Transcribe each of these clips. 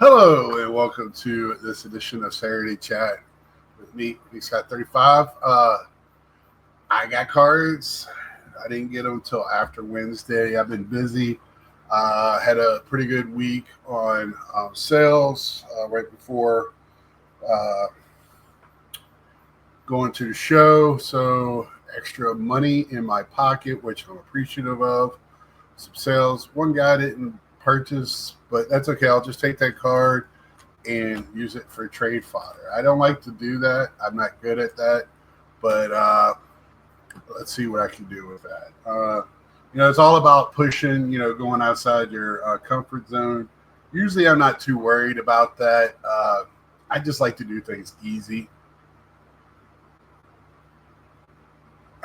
Hello and welcome to this edition of Saturday Chat with me, Scott 35. I got cards. I didn't get them until after Wednesday. I've been busy. Had a pretty good week on sales right before uh, going to the show. So extra money in my pocket, which I'm appreciative of. Some sales. One guy didn't purchase, but that's okay. I'll just take that card and use it for trade fodder. I don't like to do that. I'm not good at that, but let's see what I can do with that. It's all about pushing, going outside your comfort zone. Usually I'm not too worried about that. I just like to do things easy.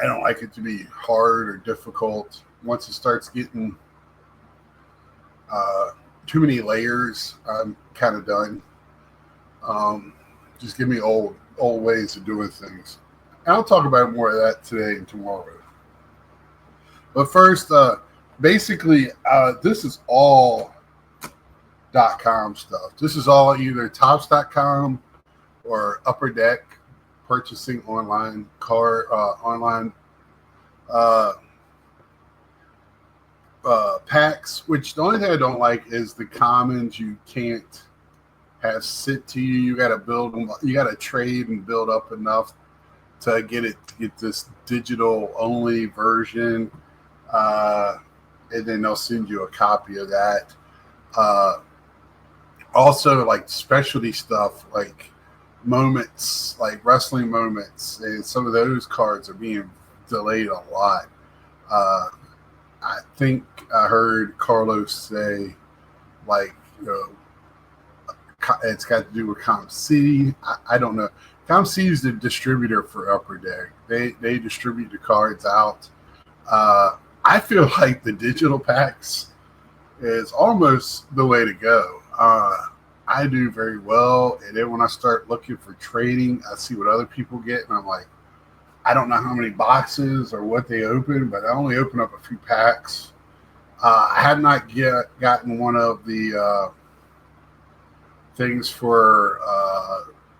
I don't like it to be hard or difficult. Once it starts getting too many layers, I'm kind of done. Just give me old ways of doing things. I'll talk about more of that today and tomorrow. But first, basically, this is all .com stuff. This is all either Tops.com or Upper Deck purchasing online packs. Which the only thing I don't like is the commons you can't have sit to you. You got to build them. You got to trade and build up enough to get this digital only version, and then they'll send you a copy of that. Also, like specialty stuff, like moments, like wrestling moments, and some of those cards are being delayed a lot. I think I heard Carlos say, like, it's got to do with ComC. I don't know. ComC is the distributor for Upper Deck. They distribute the cards out. I feel like the digital packs is almost the way to go. I do very well, and then when I start looking for trading, I see what other people get, and I'm like, I don't know how many boxes or what they open, but I only open up a few packs. I have not gotten one of the things for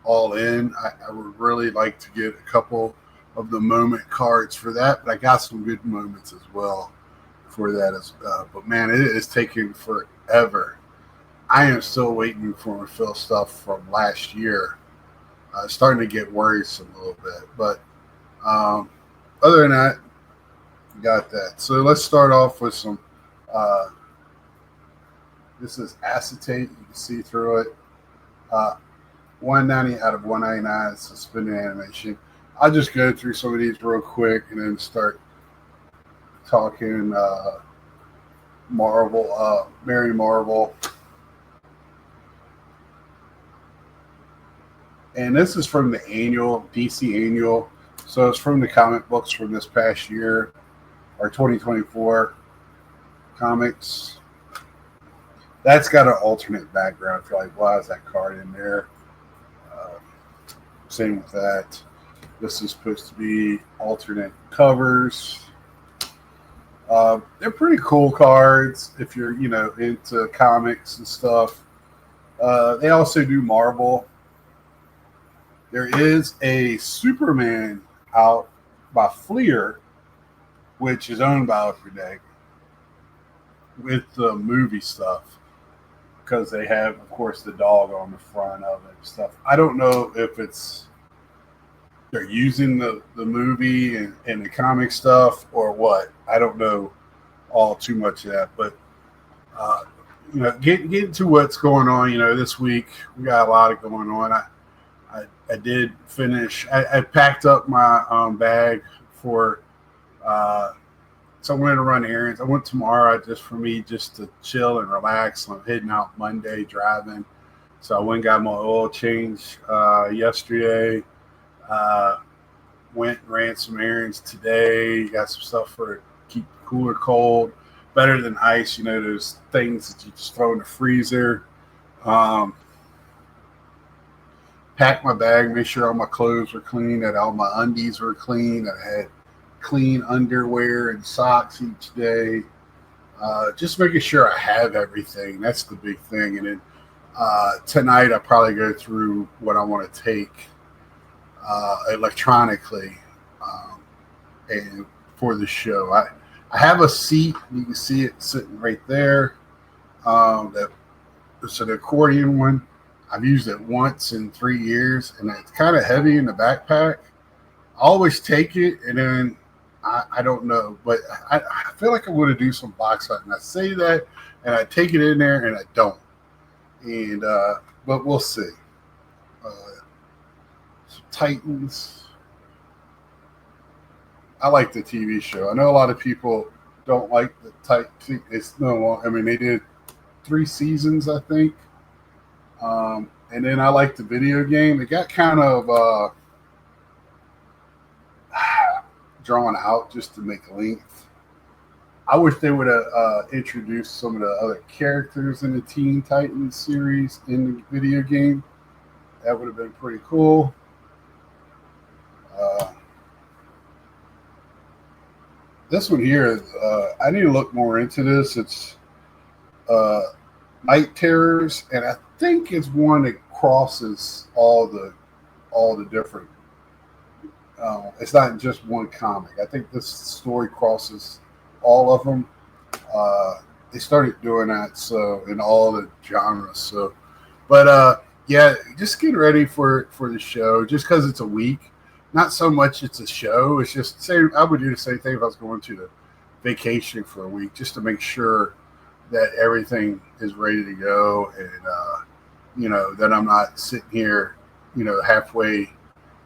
All In. I would really like to get a couple of the moment cards for that, but I got some good moments as well for that. But man, it is taking forever. I am still waiting for Phil stuff from last year. Starting to get worrisome a little bit, but other than that, we got that. So let's start off with some. This is acetate. You can see through it. 190 out of 199 suspended animation. I'll just go through some of these real quick and then start talking Marvel, Mary Marvel. And this is from the annual, DC annual. So it's from the comic books from this past year, or 2024 comics. That's got an alternate background. If you're like, why is that card in there? Same with that. This is supposed to be alternate covers. They're pretty cool cards if you're, into comics and stuff. They also do Marvel. There is a Superman out by Fleer, which is owned by Upper Deck, with the movie stuff, because they have, of course, the dog on the front of it and stuff. I don't know if they're using the movie and the comic stuff or what. I don't know all too much of that, but getting to what's going on. This week we got a lot of going on. I did finish. I packed up my bag for. So I wanted to run errands. I went tomorrow just to chill and relax. I'm heading out Monday driving. So I went and got my oil change yesterday. Went and ran some errands today. Got some stuff for keep the cooler cold. Better than ice, those things that you just throw in the freezer. Packed my bag, make sure all my clothes were clean, that all my undies were clean, that I had clean underwear and socks each day. Just making sure I have everything. That's the big thing. And then Tonight, I'll probably go through what I want to take electronically and for the show. I have a seat. You can see it sitting right there. That it's an accordion one. I've used it once in 3 years, and it's kind of heavy in the backpack. I always take it, and then I don't know, but I feel like I want to do some box hunting. I say that, and I take it in there, and I don't. And but we'll see. Uh, Titans. I like the TV show. I know a lot of people don't like the Titans. It's no long. I mean, they did 3 seasons, I think. And then I like the video game. It got kind of drawn out just to make length. I wish they would have introduced some of the other characters in the Teen Titans series in the video game. That would have been pretty cool. This one here, I need to look more into this. It's Night Terrors, and I think it's one that crosses all the different. It's not just one comic. I think this story crosses all of them. They started doing that so in all the genres. So, but yeah, just get ready for the show. Just because it's a week, not so much it's a show. It's just same. I would do the same thing if I was going to the vacation for a week, just to make sure that everything is ready to go, and that I'm not sitting here, halfway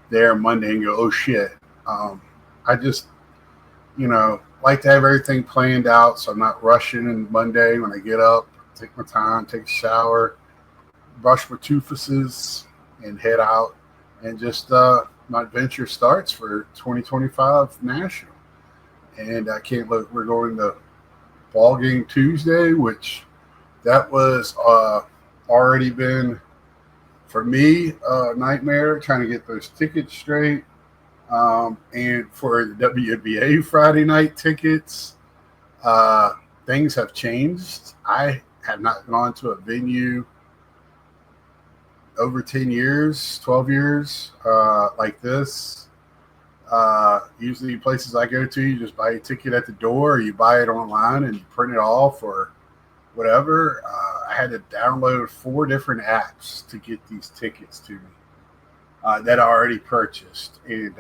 there Monday and go, oh shit. I just, like to have everything planned out, so I'm not rushing on Monday when I get up, take my time, take a shower, brush my toofuses, and head out, and just my adventure starts for 2025 National. And I can't look. We're going to Ball Game Tuesday, which that was already been for me a nightmare trying to get those tickets straight. And for the WNBA Friday night tickets, things have changed. I have not gone to a venue over 10 years, 12 years like this. Usually places I go to, you just buy a ticket at the door, or you buy it online and you print it off or whatever. I had to download 4 different apps to get these tickets to me that I already purchased. And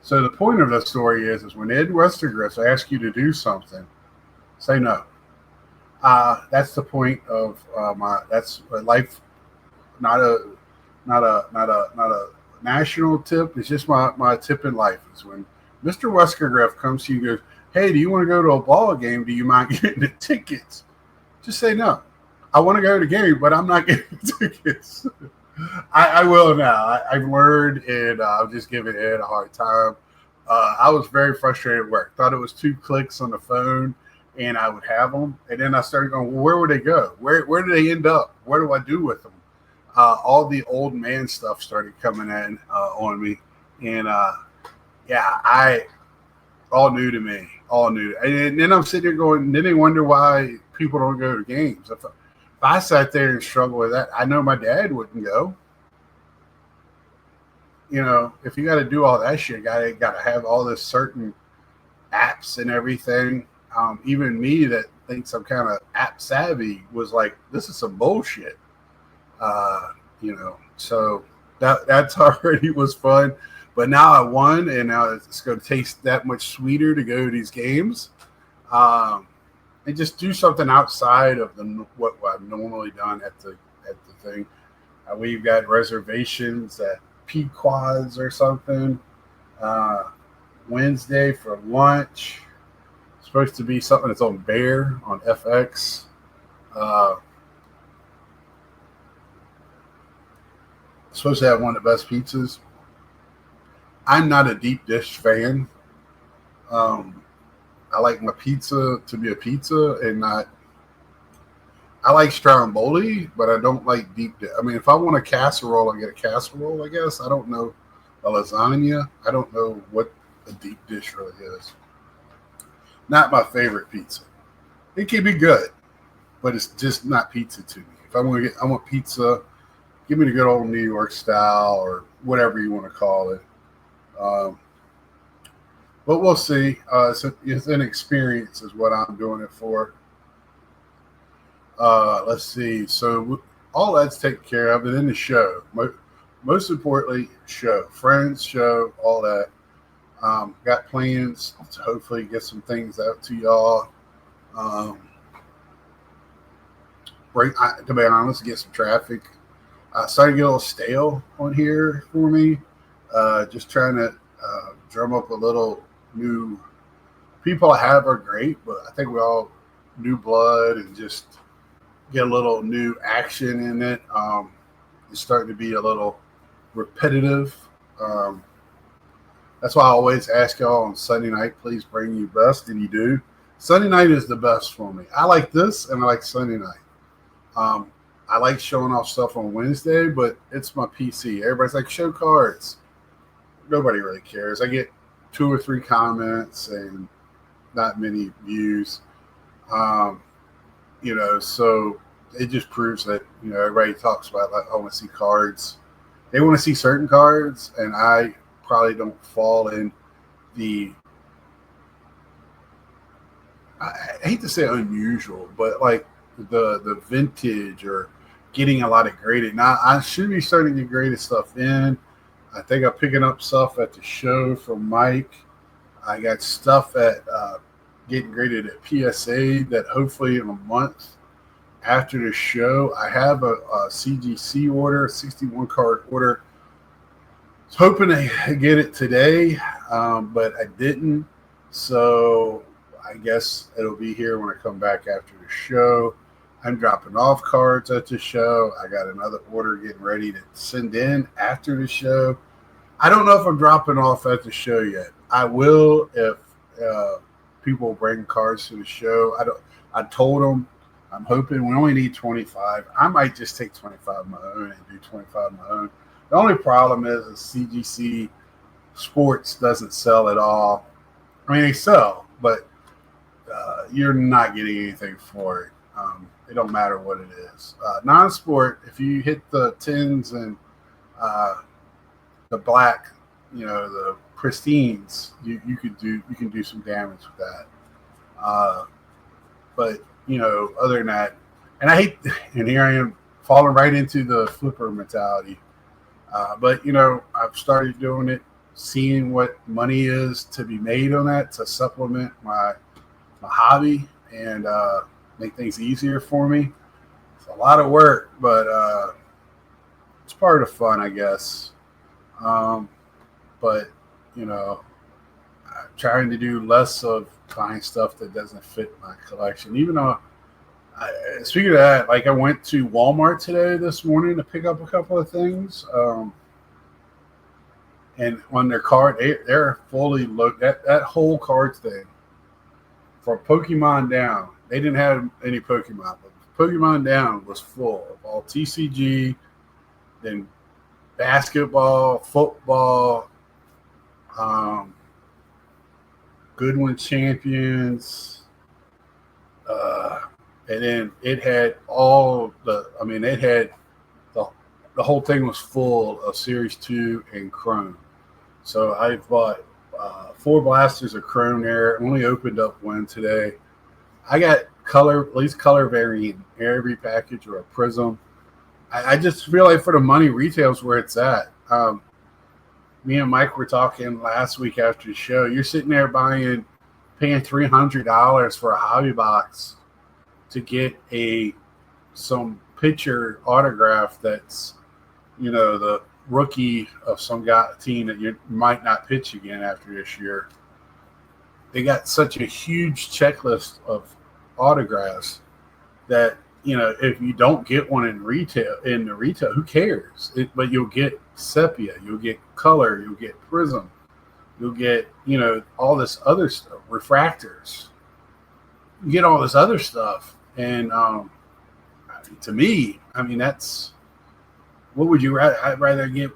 so the point of the story is when Ed Westergriff asks you to do something, say no. That's the point of that's a life, not a national tip. It's just my tip in life is when Mr. Westergriff comes to you and goes, hey, do you want to go to a ball game? Do you mind getting the tickets? Just say no. I want to go to the game, but I'm not getting the tickets. I will now. I've learned, and I'm just giving Ed a hard time. I was very frustrated at work. Thought it was 2 clicks on the phone, and I would have them. And then I started going, well, where would they go? Where do they end up? What do I do with them? All the old man stuff started coming in on me. And, all new to me. All new. And then I'm sitting there going, then they wonder why people don't go to games. If I sat there and struggled with that, I know my dad wouldn't go. If you got to do all that shit, got to have all this certain apps and everything. Even me that thinks I'm kind of app savvy was like, this is some bullshit. So that's already was fun. But now I won, and now it's going to taste that much sweeter to go to these games. And just do something outside of what I've normally done at the thing. We've got reservations at Pequod's or something. Wednesday for lunch. It's supposed to be something that's on Bear on FX. Supposed to have one of the best pizzas. I'm not a deep dish fan. I like my pizza to be a pizza and not. I like stromboli, but I don't like deep dish. I mean, if I want a casserole, I get a casserole, I guess. I don't know a lasagna. I don't know what a deep dish really is. Not my favorite pizza. It can be good, but it's just not pizza to me. If I want pizza, give me the good old New York style or whatever you want to call it. Um, but we'll see. It's an experience, is what I'm doing it for. Let's see. So all that's taken care of, and then the show. Most importantly, show, friends, show, all that. Got plans to hopefully get some things out to y'all. Um, to be honest, get some traffic. Starting to get a little stale on here for me. Just trying to drum up a little new people I have are great, but I think we all new blood and just get a little new action in it. It's starting to be a little repetitive. Um, that's why I always ask y'all on Sunday night, please bring you best, and you do. Sunday night is the best for me. I like this, and I like Sunday night. I like showing off stuff on Wednesday, but it's my PC. Everybody's like, show cards. Nobody really cares. I get 2 or 3 comments and not many views. So it just proves that, everybody talks about, like, I want to see cards. They want to see certain cards, and I probably don't fall in the, I hate to say unusual, but like the vintage or getting a lot of graded. Now, I should be starting to get graded stuff in. I think I'm picking up stuff at the show from Mike. I got stuff at getting graded at PSA that hopefully in a month after the show, I have a CGC order, a 61 card order. I was hoping to get it today, but I didn't. So I guess it'll be here when I come back after the show. I'm dropping off cards at the show. I got another order getting ready to send in after the show. I don't know if I'm dropping off at the show yet. I will if people bring cards to the show. I told them I'm hoping we only need 25. I might just take 25 of my own and do 25 of my own. The only problem is CGC Sports doesn't sell at all. I mean, they sell, but you're not getting anything for it. It don't matter what it is. Non-sport, if you hit the 10s and the black, the pristines, you can do some damage with that. But other than that, and I hate, and here I am falling right into the flipper mentality. But I've started doing it, seeing what money is to be made on that to supplement my hobby and make things easier for me. It's a lot of work, but it's part of the fun, I guess. But I'm trying to do less of buying stuff that doesn't fit my collection. Even though, speaking of that, like I went to Walmart this morning to pick up a couple of things. And on their card, they're fully looked at that whole card thing. For Pokemon down, they didn't have any Pokemon, but Pokemon down was full of all TCG, then basketball, football, Goodwin Champions, and then it had the whole thing was full of Series 2 and Chrome. So I bought 4 blasters of Chrome there. Only opened up one today. I got at least color variant in every package or a prism. I just feel like for the money, retail's where it's at. Me and Mike were talking last week after the show. You're sitting there paying $300 for a hobby box to get some pitcher autograph that's, the rookie of some team that you might not pitch again after this year. They got such a huge checklist of autographs that, if you don't get one in the retail, who cares? But you'll get sepia, you'll get color, you'll get prism, you'll get, all this other stuff, refractors. You get all this other stuff. And to me, that's, what would you rather? I'd rather get,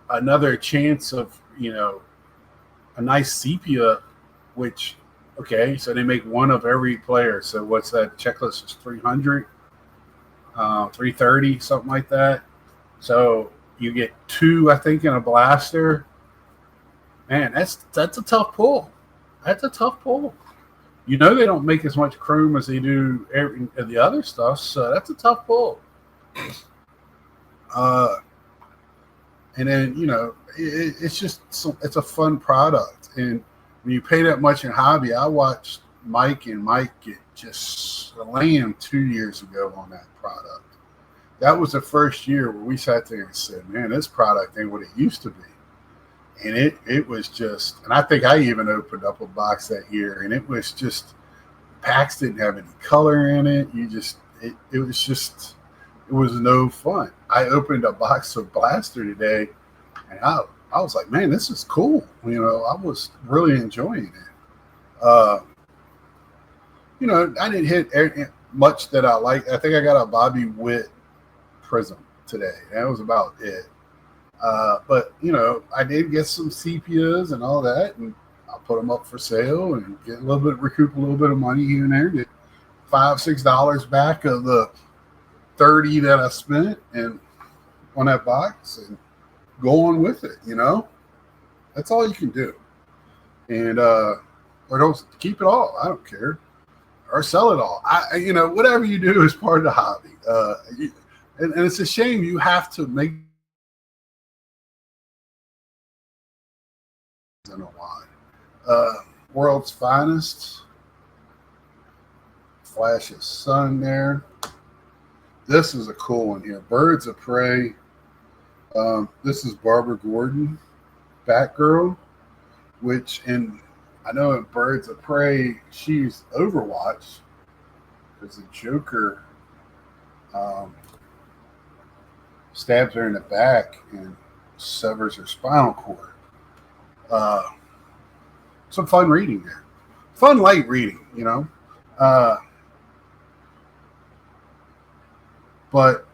another chance of, a nice sepia, which, okay, so they make one of every player. So what's that checklist is 300. 330, something like that. So you get two, I think, in a blaster. Man, that's a tough pull. That's a tough pull. You know they don't make as much chrome as they do the other stuff, so that's a tough pull. Uh, and then it's just it's a fun product, and when you pay that much in hobby, I watched Mike get just slammed 2 years ago on that product. That was the first year where we sat there and said, "Man, this product ain't what it used to be." And it was just, and I think I even opened up a box that year, and it was just, packs didn't have any color in it. It was no fun. I opened a box of Blaster today, and I was like, man, this is cool. I was really enjoying it. I didn't hit much that I liked. I think I got a Bobby Witt Prism today. That was about it. But I did get some sepias and all that, and I'll put them up for sale and recoup a little bit of money here and there. Get $5-6 back of the 30 that I spent and on that box, and go on with it. That's all you can do. And or don't keep it all. I don't care, or sell it all. Whatever you do is part of the hobby. And it's a shame you have to make. I don't know why. World's Finest. Flash of Sun there. This is a cool one here. Birds of Prey. This is Barbara Gordon, Batgirl, I know in Birds of Prey, she's Overwatch because the Joker stabs her in the back and severs her spinal cord. Some fun reading there. Fun, light reading, but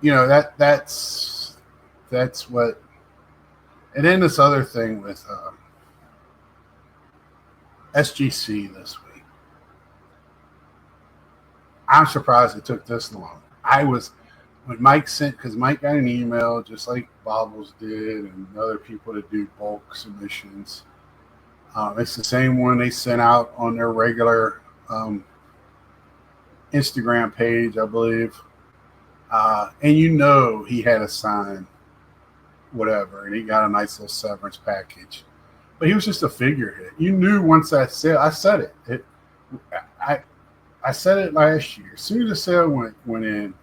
that's what. And then this other thing with SGC this week. I'm surprised it took this long. When Mike because Mike got an email just like Bobbles did and other people that do bulk submissions. It's the same one they sent out on their regular Instagram page, I believe. And he had a sign, whatever, and he got a nice little severance package. But he was just a figurehead. You knew once I said it. I said it last year. As soon as the sale went in,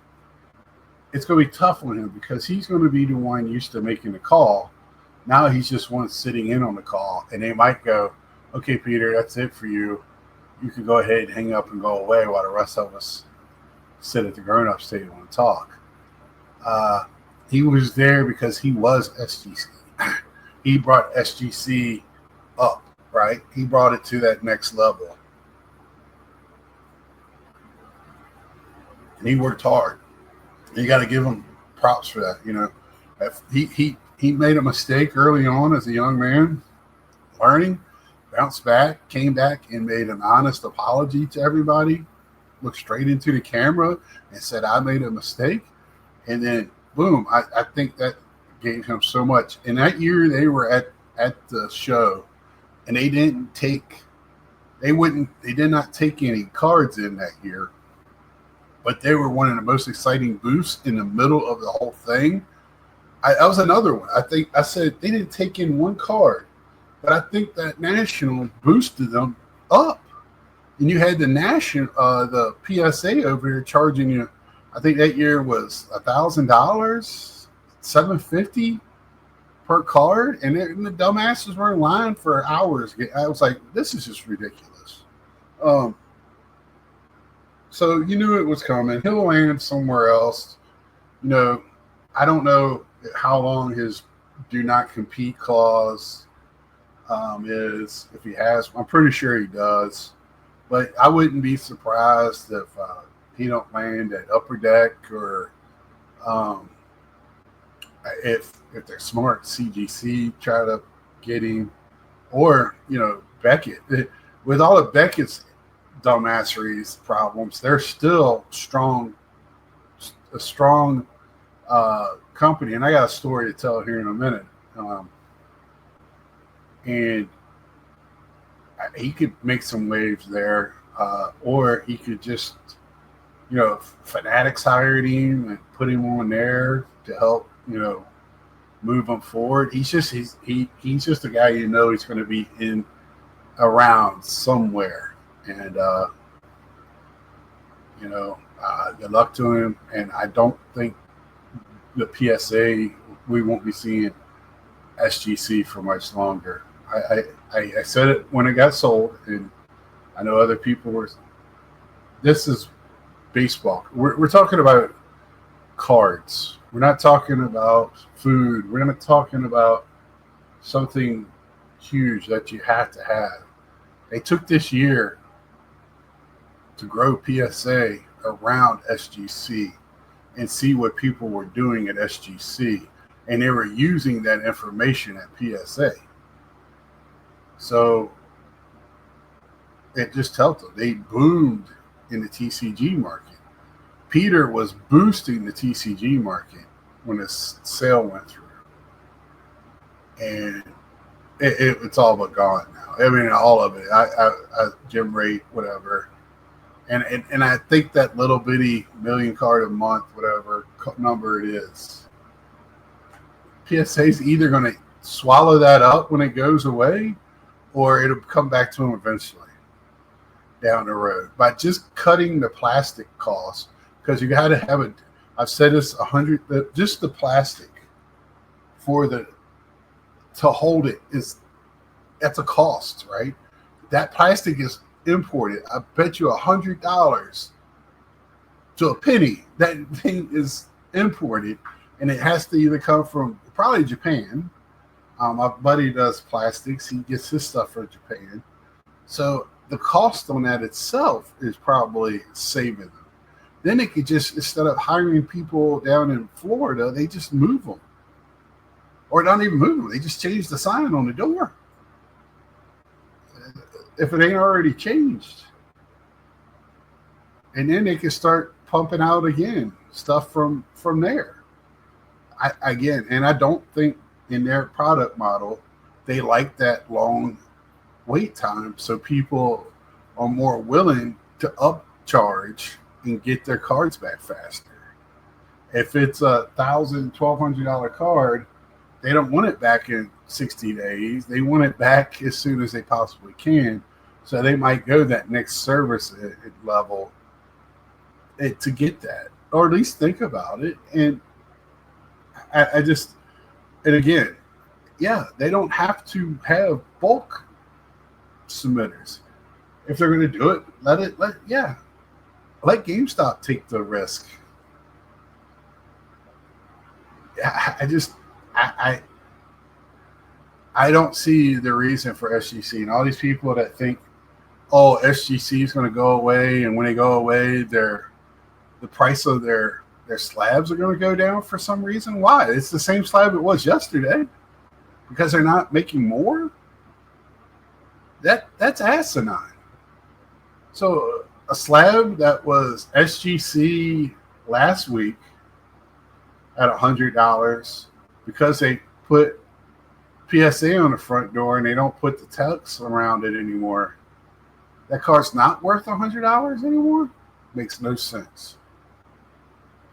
it's going to be tough on him because he's going to be the one used to making the call. Now he's just one sitting in on the call, and they might go, "Okay, Peter, that's it for you. You can go ahead and hang up and go away while the rest of us sit at the grown-ups table and talk." He was there because he was SGC. He brought SGC up, right? He brought it to that next level. And he worked hard. You got to give him props for that. If he made a mistake early on as a young man, learning, bounced back, came back and made an honest apology to everybody, looked straight into the camera and said, "I made a mistake." And then boom, I think that gave him so much. And that year they were at the show, and they did not take any cards in that year, but they were one of the most exciting booths in the middle of the whole thing. That was another one. I think I said they didn't take in one card, but I think that National boosted them up. And you had the the PSA over here charging you. I think that year was $1,000, $750 per card, and the dumbasses were in line for hours. I was like, this is just ridiculous. So you knew it was coming. He'll land somewhere else. I don't know how long his do not compete clause is, if he has. I'm pretty sure he does, but I wouldn't be surprised if he don't land at Upper Deck, or if they're smart, CGC try to get him, or Beckett. With all of Beckett's dumbasseries problems, they're still strong a strong company, and I got a story to tell here in a minute. And he could make some waves there, or he could just, Fanatics hired him and put him on there to help, move him forward. He's just a guy he's going to be in around somewhere, and good luck to him. And I don't think the PSA, we won't be seeing SGC for much longer. I said it when it got sold, and I know other people were. This is baseball. We're talking about cards. We're not talking about food. We're not talking about something huge that you have to have. They took this year to grow PSA around SGC and see what people were doing at SGC, and they were using that information at PSA. So it just helped them. They boomed in the TCG market. Peter was boosting the TCG market when this sale went through. And it's all but gone now. I mean, all of it. I Jim rate, whatever. And I think that little bitty million card a month, whatever number it is, PSA's either going to swallow that up when it goes away, or it'll come back to them eventually down the road by just cutting the plastic costs. Because you got to have it. I've said this 100. Just the plastic to hold it that's a cost, right? That plastic is imported. I bet you $100 to a penny that thing is imported, and it has to either come from probably Japan. My buddy does plastics. He gets his stuff from Japan. So the cost on that itself is probably saving them. Then they could just, instead of hiring people down in Florida, they just move them. Or not even move them. They just change the sign on the door. If it ain't already changed. And then they can start pumping out again stuff from there. And I don't think in their product model they like that long wait time, so people are more willing to upcharge and get their cards back faster. If it's a $1,200 card, they don't want it back in 60 days. They want it back as soon as they possibly can. So they might go that next service level to get that, or at least think about it. And and again, they don't have to have bulk submitters. If they're going to do it, let GameStop take the risk. I don't see the reason for SGC, and all these people that think, SGC is going to go away, and when they go away, the price of their slabs are going to go down for some reason. Why? It's the same slab it was yesterday. Because they're not making more? That's asinine. So a slab that was SGC last week at $100, because they put PSA on the front door and they don't put the text around it anymore, that card's not worth $100 anymore? Makes no sense.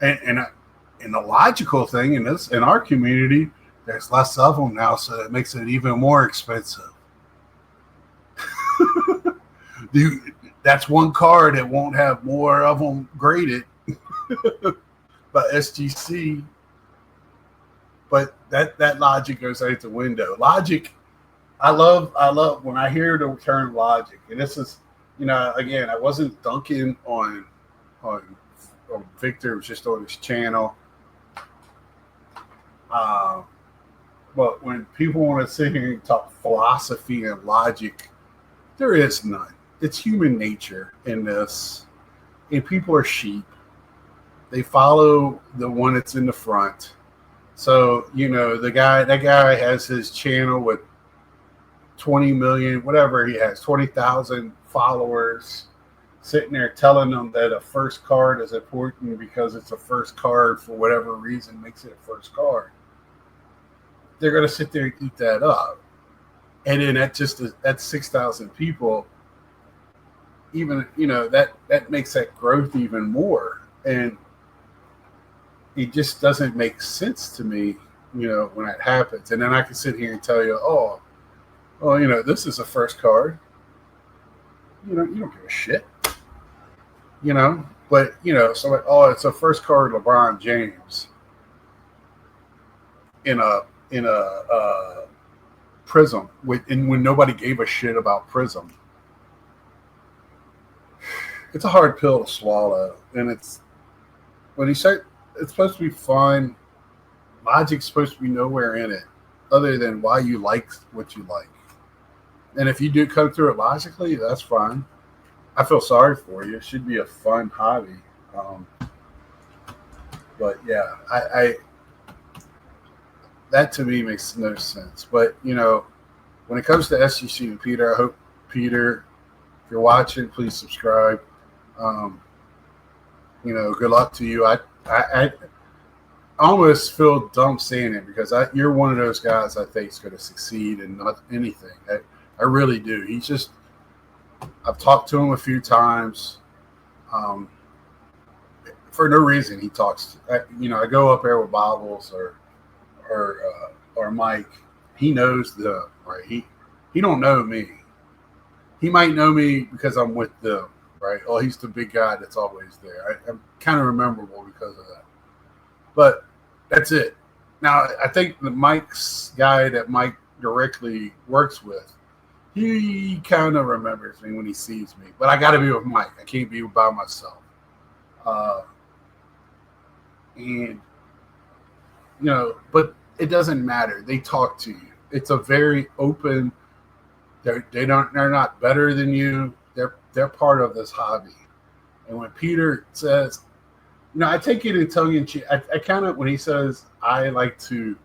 And the logical thing in our community, there's less of them now, so it makes it even more expensive. That's one card that won't have more of them graded by SGC. But that logic goes out the window. Logic, I love when I hear the term logic, and this is, again, I wasn't dunking on Victor. It was just on his channel. But when people want to sit here and talk philosophy and logic, there is none. It's human nature in this. And people are sheep. They follow the one that's in the front. So, that guy has his channel with 20 million, whatever he has, 20,000 followers. sitting there telling them that a first card is important because it's a first card for whatever reason makes it a first card, they're going to sit there and eat that up. And then that's 6,000 people. Even that makes that growth even more, and it just doesn't make sense to me. When that happens, and then I can sit here and tell you, oh, well, this is a first card. You don't give a shit. But so like, oh, it's a first card LeBron James in a Prism, and when nobody gave a shit about Prism. It's a hard pill to swallow, and it's when you say it's supposed to be fun. Logic's supposed to be nowhere in it, other than why you like what you like. And if you do come through it logically, that's fine. I feel sorry for you. It should be a fun hobby. But yeah, I that to me makes no sense. But when it comes to SGC and Peter, I hope Peter, if you're watching, please subscribe. Good luck to you. I almost feel dumb saying it because you're one of those guys I think is going to succeed in not anything. I really do. I've talked to him a few times. For no reason, he talks. I go up there with Bobbles or Mike. He knows them, right? He don't know me. He might know me because I'm with them, right? Oh, he's the big guy that's always there. I'm kind of memorable because of that. But that's it. Now, I think the Mike's guy that Mike directly works with, he kind of remembers me when he sees me. But I got to be with Mike. I can't be by myself. But it doesn't matter. They talk to you. It's a very open. They're not better than you. They're part of this hobby. And when Peter says, I take it in tongue in cheek. I kind of, when he says I like to,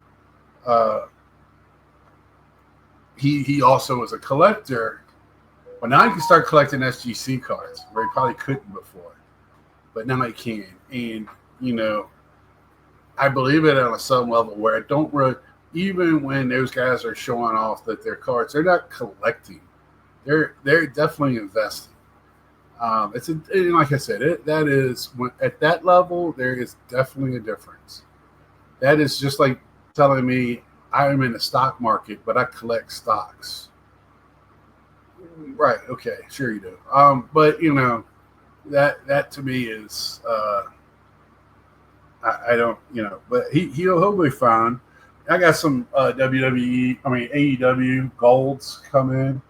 he also is a collector. Well, now he can start collecting SGC cards where he probably couldn't before, but now he can. And I believe it on some level where I don't really. Even when those guys are showing off that their cards, they're not collecting. They're definitely investing. And like I said, that is at that level there is definitely a difference. That is just like telling me I'm in the stock market, but I collect stocks. Right? Okay, sure you do. But that to me is I don't but he'll be fine. I got some AEW golds come in.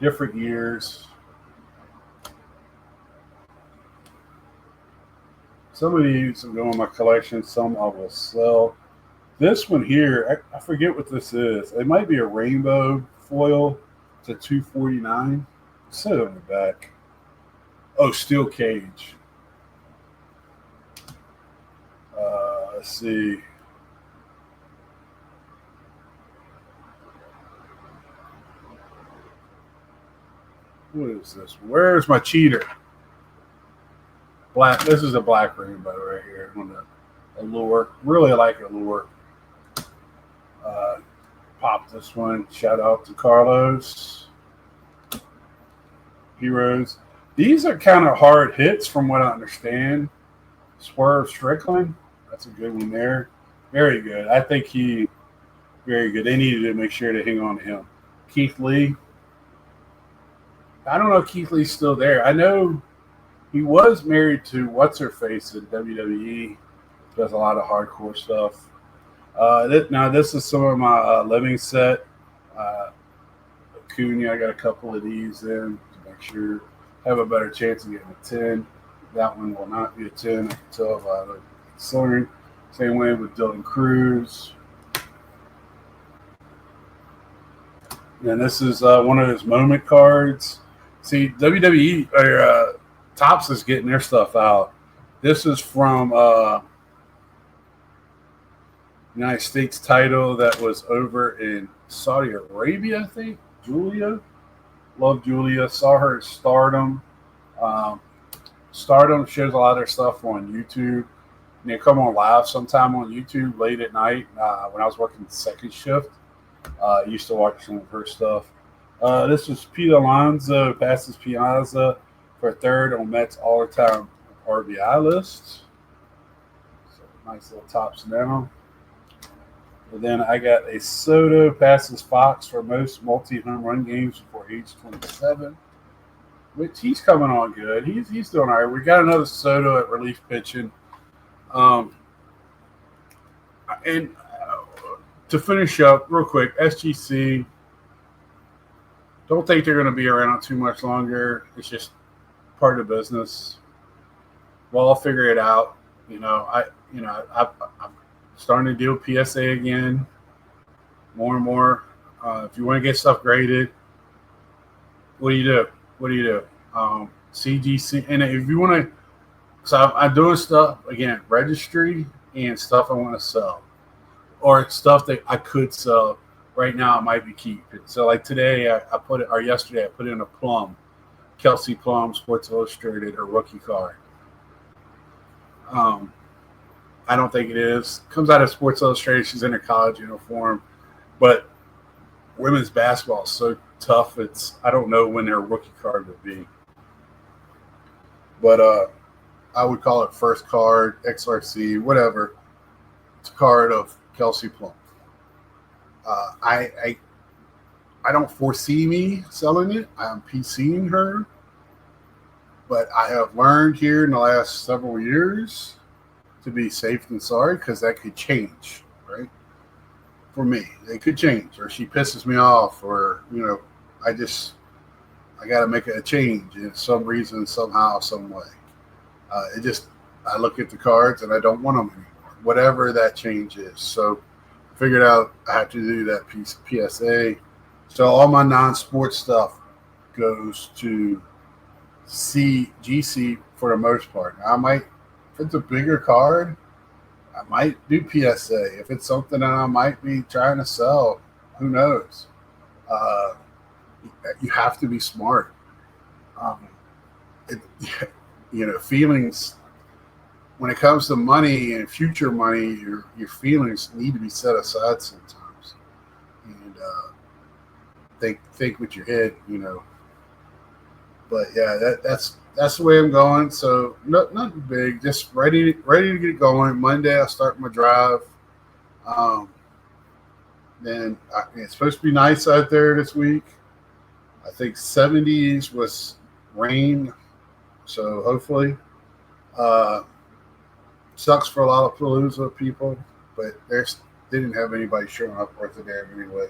Different years. Some of these will go in my collection. Some I will sell. This one here, I forget what this is. It might be a rainbow foil. It's a $249. Sit on the back. Oh, steel cage. Let's see. What is this? Where's my cheater? Black. This is a black rainbow right here on the Allure. Really like Allure. Pop this one. Shout out to Carlos. Heroes. These are kind of hard hits from what I understand. Swerve Strickland. That's a good one there. Very good. I think very good. They needed to make sure to hang on to him. Keith Lee. I don't know if Keith Lee's still there. I know he was married to What's-Her-Face in WWE. Does a lot of hardcore stuff. Now, this is some of my living set. Acuna, I got a couple of these in to make sure I have a better chance of getting a 10. That one will not be a 10. I can tell by the coloring. Same way with Dylan Cruz. And this is one of his moment cards. See, WWE or Topps is getting their stuff out. This is from United States title that was over in Saudi Arabia, I think. Julia. Love Julia. Saw her at Stardom. Um, Stardom shows a lot of their stuff on YouTube. And they come on live sometime on YouTube late at night. When I was working the second shift, I used to watch some of her stuff. This was Pete Alonso passes Piazza for third on Mets all-time RBI list. So nice little tops down. And then I got a Soto passes Fox for most multi-home run games before age 27, which he's coming on good. He's doing all right. We got another Soto at relief pitching. Um, and to finish up real quick, SGC, don't think they're going to be around too much longer. It's just part of the business. Well, I'll figure it out. I'm starting to do PSA again, more and more. If you want to get stuff graded, what do you do? CGC, and if you want to, so I'm doing stuff again, registry and stuff I want to sell, or stuff that I could sell right now. I might be keeping. So like today, yesterday I put in a Plum, Kelsey Plum, Sports Illustrated, or rookie card. I don't think it is. Comes out of Sports Illustrated. She's in her college uniform, but women's basketball is so tough. I don't know when their rookie card would be, but I would call it first card, XRC, whatever. It's a card of Kelsey Plum. I don't foresee me selling it. I'm PCing her, but I have learned here in the last several years to be safe than sorry, because that could change, right? For me, it could change, or she pisses me off, or I got to make a change in some reason, somehow, some way. I look at the cards and I don't want them anymore, whatever that change is. So I figured out I have to do that piece of PSA. So all my non-sports stuff goes to GC for the most part. Now, if it's a bigger card, I might do PSA. If it's something that I might be trying to sell, who knows? You have to be smart. Feelings, when it comes to money and future money, your feelings need to be set aside sometimes. And think with your head, But yeah, that's the way I'm going. So nothing big, just ready to get going. Monday I start my drive. Then it's supposed to be nice out there this week. I think 70s with rain, so hopefully. Sucks for a lot of Palooza people, but they didn't have anybody showing up worth a damn anyway.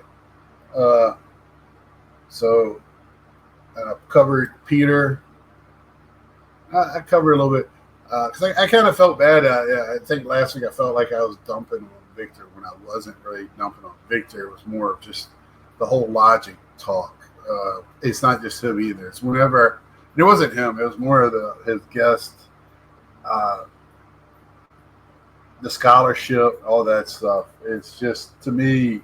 So I covered Peter. I covered a little bit because I kind of felt bad. I think last week I felt like I was dumping on Victor when I wasn't really dumping on Victor. It was more of just the whole logic talk. It's not just him either. It's whenever it wasn't him. It was more of his guest, the scholarship, all that stuff. It's just, to me,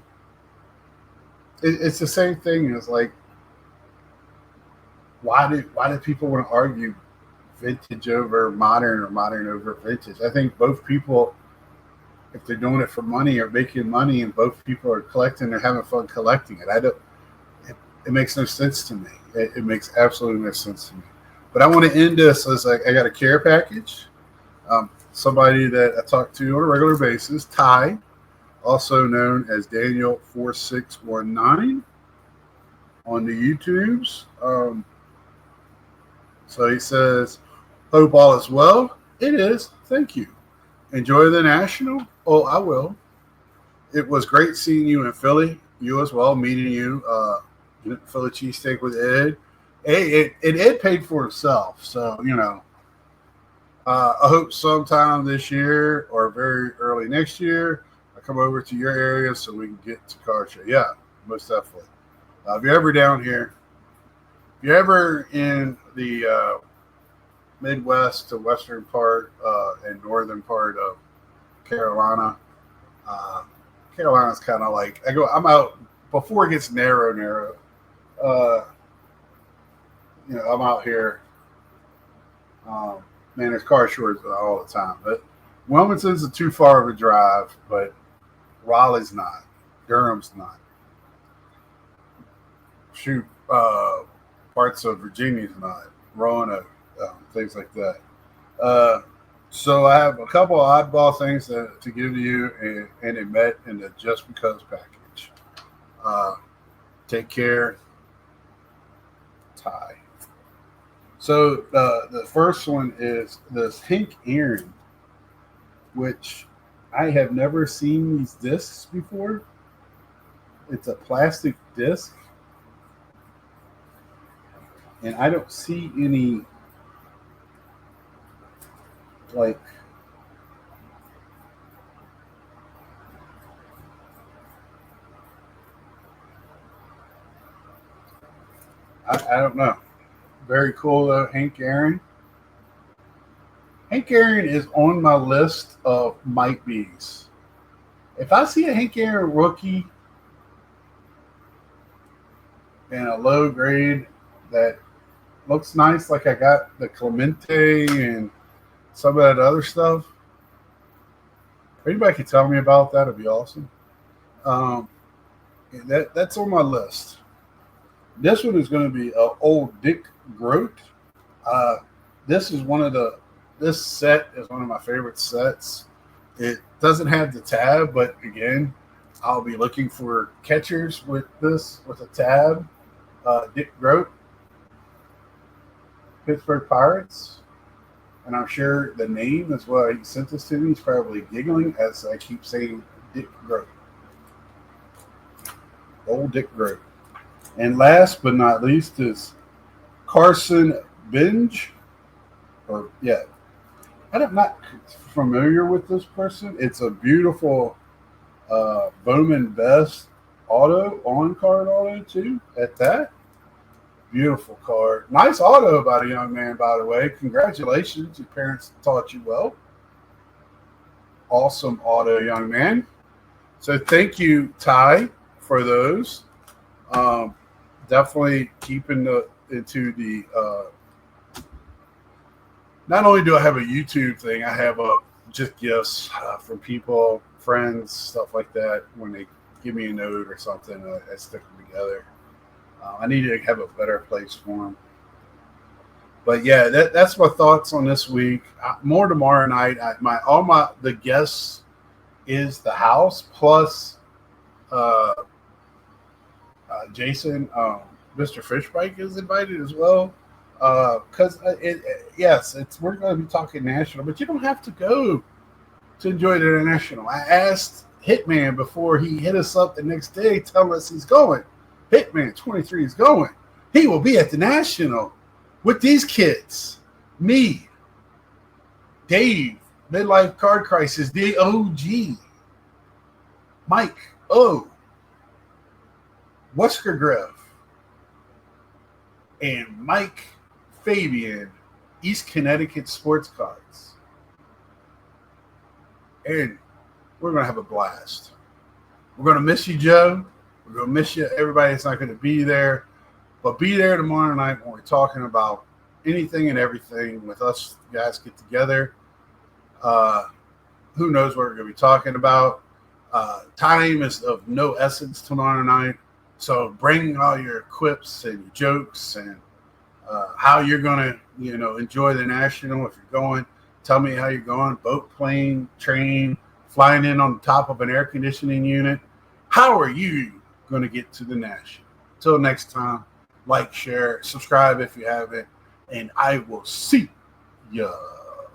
it's the same thing. It's like, why do people want to argue vintage over modern or modern over vintage? I think both people, if they're doing it for money, are making money, and both people are collecting, they're having fun collecting it. It makes no sense to me. It makes absolutely no sense to me. But I want to end this as I got a care package. Somebody that I talk to on a regular basis, Ty, also known as Daniel4619 on the YouTubes. So he says, hope all is well. It is. Thank you. Enjoy the National? Oh, I will. It was great seeing you in Philly. You as well, meeting you. Philly cheesesteak with Ed. Ed paid for himself. So, I hope sometime this year or very early next year, I come over to your area so we can get to car show. Yeah, most definitely. If you're ever down here, if you're ever in the Midwest to western part and northern part of Carolina, Carolina's kind of like, I'm out before it gets narrow. uh, I'm out here. Man, there's car shortage all the time. But Wilmington's too far of a drive, but Raleigh's not. Durham's not. Shoot, parts of Virginia's not. Roanoke, things like that. Uh, so I have a couple of oddball things to give you, and it met in the Just Because package. Uh, Take care, Ty. So the first one is this Hank Aaron, which I have never seen these discs before. It's a plastic disc, and I don't see any like I don't know. Very cool though, Hank Aaron. Hank Aaron is on my list of might be's. If I see a Hank Aaron rookie in a low grade that looks nice, like I got the Clemente and some of that other stuff, if anybody can tell me about that, it'd be awesome. Um, that's on my list. This one is going to be old Dick Groat. Uh, this is one of the. This set is one of my favorite sets. It doesn't have the tab, but again, I'll be looking for catchers with this with a tab. Dick Groat, Pittsburgh Pirates, and I'm sure the name is why he sent this to me. He's probably giggling as I keep saying Dick Groat. Old Dick Groat. And last but not least is Carson Binge. I'm not familiar with this person. It's a beautiful Bowman Best auto, on card auto too, at that. Beautiful card. Nice auto by the young man, by the way. Congratulations. Your parents taught you well. Awesome auto, young man. So thank you, Ty, for those. Definitely keeping into the not only do I have a YouTube thing, I have just gifts from people, friends, stuff like that. When they give me a note or something, I stick them together. I need to have a better place for them. But yeah, that's my thoughts on this week. More tomorrow night. The guests is the house plus Jason, Mr. Fishbike is invited as well. Because we're going to be talking national, but you don't have to go to enjoy the national. I asked Hitman before he hit us up the next day, telling us he's going. Hitman 23 is going. He will be at the national with these kids. Me, Dave, Midlife Card Crisis, the OG, Mike O, Wesker Griff, and Mike Fabian, East Connecticut Sports Cards. And we're going to have a blast. We're going to miss you, Joe. We're going to miss you, everybody that's not going to be there. But be there tomorrow night when we're talking about anything and everything with us guys get together. Who knows what we're going to be talking about. Time is of no essence tomorrow night. So bring all your quips and your jokes and how you're going to, enjoy the national. If you're going, tell me how you're going. Boat, plane, train, flying in on the top of an air conditioning unit. How are you going to get to the national? Till next time, like, share, subscribe if you haven't, and I will see ya.